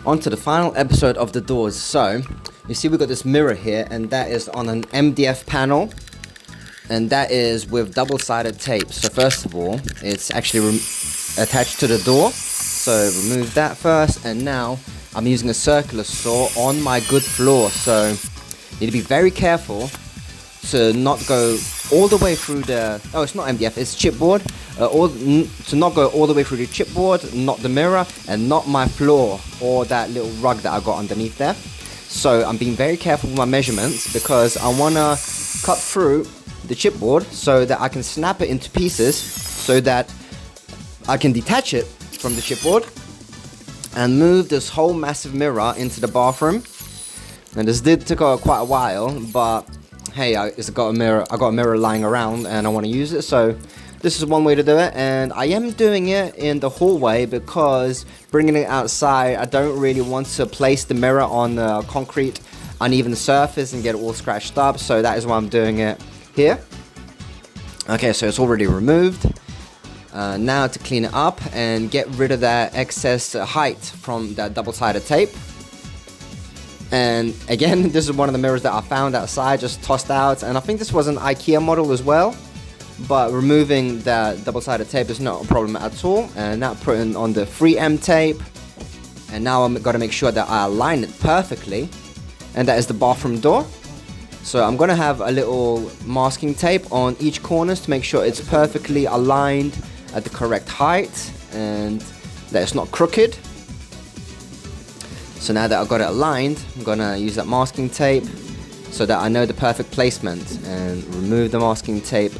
On to the final episode of the doors. So, you see we've got this mirror here, and that is on an MDF panel, and that is with double-sided tape. So first of all, it's actually attached to the door. So remove that first, and now I'm using a circular saw on my good floor. So you need to be very careful to not go all the way through the, oh, it's not MDF, it's chipboard, to not go all the way through the chipboard, not the mirror, and not my floor or that little rug that I got underneath there. So I'm being very careful with my measurements because I want to cut through the chipboard so that I can snap it into pieces so that I can detach it from the chipboard and move this whole massive mirror into the bathroom. And this did take quite a while, but hey, I got a mirror lying around and I want to use it, so this is one way to do it. And I am doing it in the hallway because bringing it outside, I don't really want to place the mirror on the concrete uneven surface and get it all scratched up, so that is why I'm doing it here. Okay, so it's already removed. Now to clean it up and get rid of that excess height from that double-sided tape. And again, this is one of the mirrors that I found outside, just tossed out, and I think this was an IKEA model as well. But removing that double-sided tape is not a problem at all. And now putting on the 3M tape, and now I'm got to make sure that I align it perfectly, and that is the bathroom door. So I'm gonna have a little masking tape on each corners to make sure it's perfectly aligned at the correct height and that it's not crooked. So now that I've got it aligned, I'm gonna use that masking tape so that I know the perfect placement, and remove the masking tape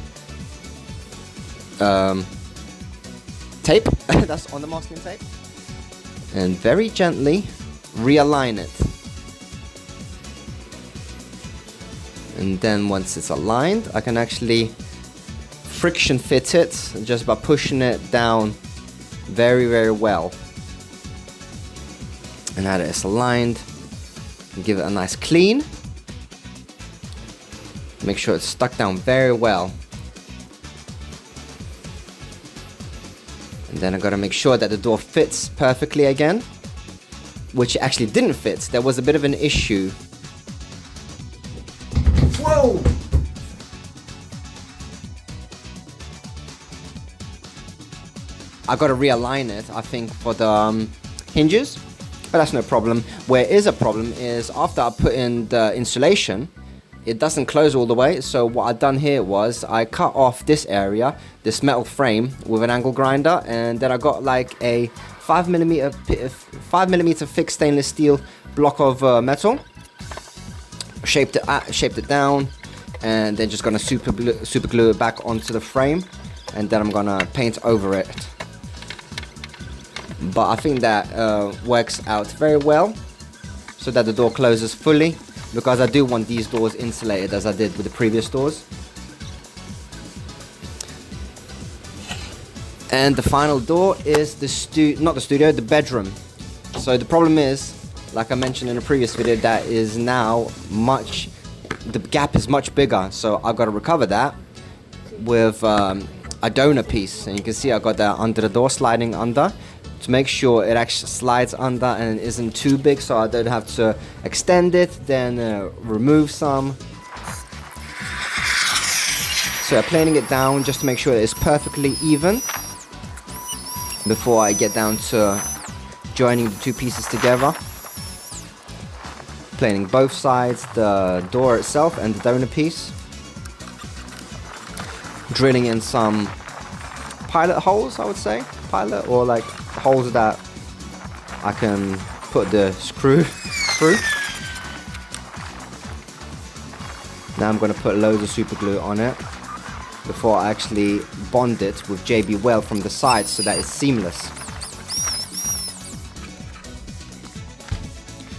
that's on the masking tape, and very gently realign it. And then once it's aligned, I can actually friction fit it just by pushing it down very, very well. And now that it's aligned, give it a nice clean. Make sure it's stuck down very well. And then I gotta make sure that the door fits perfectly again, which actually didn't fit. There was a bit of an issue. Whoa! I gotta realign it, I think, for the hinges, but that's no problem. Where is a problem is after I put in the insulation, it doesn't close all the way. So what I've done here was I cut off this area, this metal frame, with an angle grinder, and then I got like a 5mm thick stainless steel block of metal. Shaped it down, and then just gonna super glue it back onto the frame, and then I'm gonna paint over it. But I think that works out very well, so that the door closes fully, because I do want these doors insulated as I did with the previous doors. And the final door is the bedroom. So the problem is, like I mentioned in a previous video, that is now the gap is much bigger, so I've got to recover that with a donor piece. And you can see I got that under the door, sliding under, to make sure it actually slides under and isn't too big, so I don't have to extend it, then remove some. So I'm planing it down just to make sure it's perfectly even before I get down to joining the two pieces together. Planing both sides, the door itself and the donor piece. Drilling in some pilot holes, I would say. Pilot, or like holes that I can put the screw through. Now I'm going to put loads of super glue on it before I actually bond it with JB Weld from the side so that it's seamless.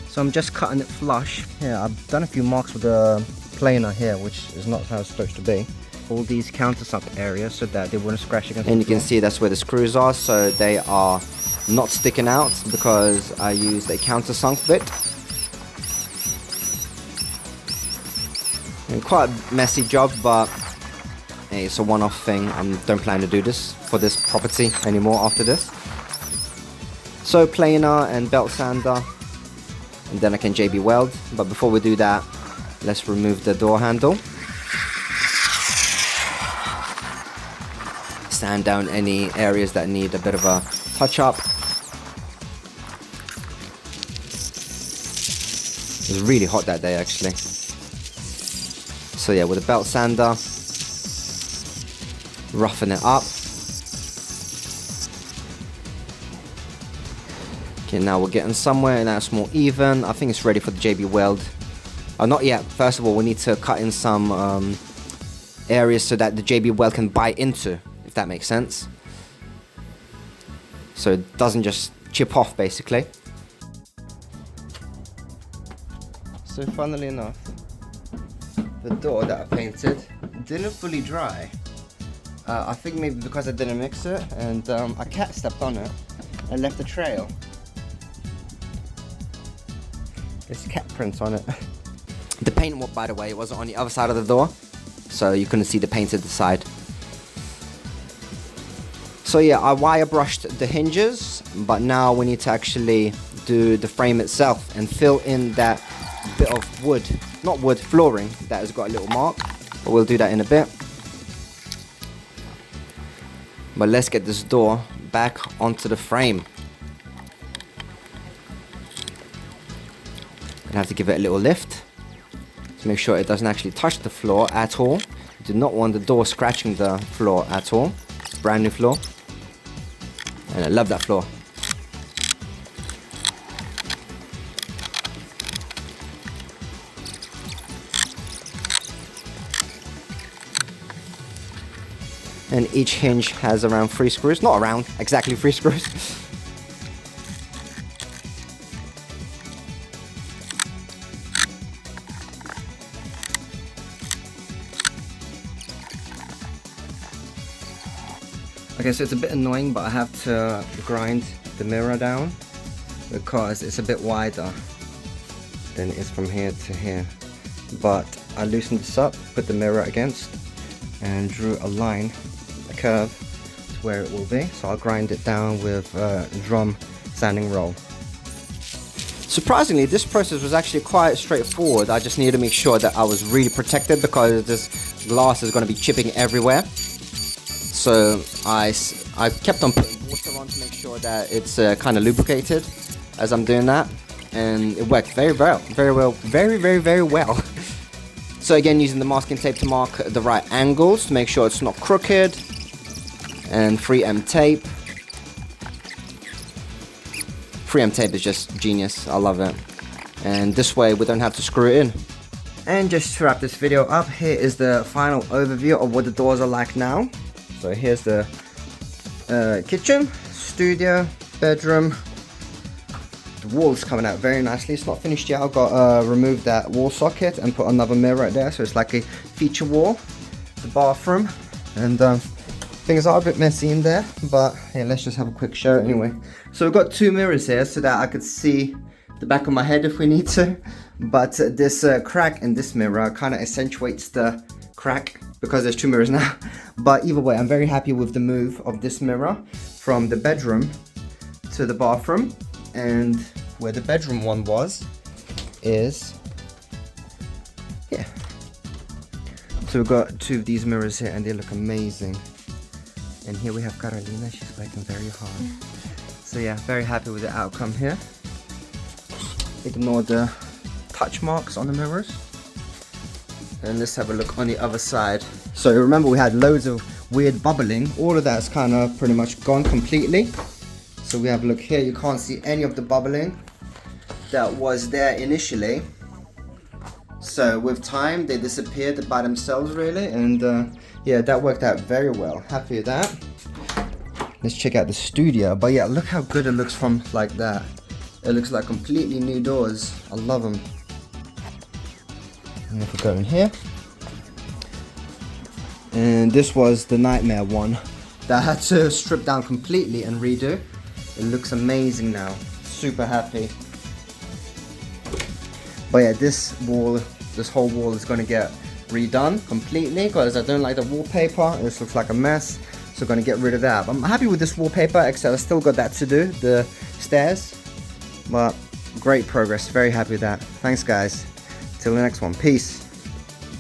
So I'm just cutting it flush. Here, I've done a few marks with the planer here, which is not how it's supposed to be. All these countersunk areas so that they wouldn't scratch against the floor. And you can see that's where the screws are, so they are not sticking out because I used a countersunk bit. And quite a messy job, but hey, it's a one-off thing. I don't plan to do this for this property anymore after this. So planer and belt sander, and then I can JB weld. But before we do that, let's remove the door handle. Sand down any areas that need a bit of a touch up. It was really hot that day actually. So yeah, with a belt sander, roughen it up. Okay, now we're getting somewhere and that's more even. I think it's ready for the JB weld. Not yet. First of all, we need to cut in some areas so that the JB weld can bite into, if that makes sense. So it doesn't just chip off basically. So funnily enough, the door that I painted didn't fully dry. I think maybe because I didn't mix it and a cat stepped on it and left a trail. There's cat prints on it. The paint, by the way, wasn't on the other side of the door, so you couldn't see the painted side. So yeah, I wire brushed the hinges, but now we need to actually do the frame itself and fill in that bit of wood, not wood, flooring that has got a little mark, but we'll do that in a bit. But let's get this door back onto the frame. And have to give it a little lift to make sure it doesn't actually touch the floor at all. You do not want the door scratching the floor at all. Brand new floor, and I love that floor. And each hinge has around 3 screws, not around, exactly 3 screws. Okay, so it's a bit annoying, but I have to grind the mirror down because it's a bit wider than it is from here to here. But I loosened this up, put the mirror against, and drew a line, a curve to where it will be. So I'll grind it down with a drum sanding roll. Surprisingly, this process was actually quite straightforward. I just needed to make sure that I was really protected because this glass is going to be chipping everywhere. So I kept on putting water on to make sure that it's kind of lubricated as I'm doing that, and it worked very well. So again, using the masking tape to mark the right angles to make sure it's not crooked, and 3M tape. 3M tape is just genius, I love it. And this way we don't have to screw it in. And just to wrap this video up, here is the final overview of what the doors are like now. So here's the kitchen, studio, bedroom. The wall's coming out very nicely. It's not finished yet. I've got to remove that wall socket and put another mirror right there. So it's like a feature wall. The bathroom. And things are a bit messy in there. But hey, let's just have a quick show anyway. So we've got 2 mirrors here so that I could see the back of my head if we need to. But this crack in this mirror kind of accentuates the crack because there's 2 mirrors now. But either way, I'm very happy with the move of this mirror from the bedroom to the bathroom. And where the bedroom one was is here. So we've got 2 of these mirrors here and they look amazing. And here we have Carolina, she's working very hard. So yeah, very happy with the outcome here. Ignore the touch marks on the mirrors. And let's have a look on the other side. So remember we had loads of weird bubbling. All of that's kind of pretty much gone completely. So we have a look here. You can't see any of the bubbling that was there initially. So with time they disappeared by themselves really. And yeah, that worked out very well. Happy with that. Let's check out the studio. But yeah, look how good it looks from like that. It looks like completely new doors. I love them. And if we go in here, and this was the nightmare one that I had to strip down completely and redo. It looks amazing now, super happy. But yeah, this whole wall is going to get redone completely because I don't like the wallpaper. This looks like a mess. So going to get rid of that. I'm happy with this wallpaper, except I still got that to do, the stairs. But great progress, very happy with that. Thanks guys. Till the next one, peace.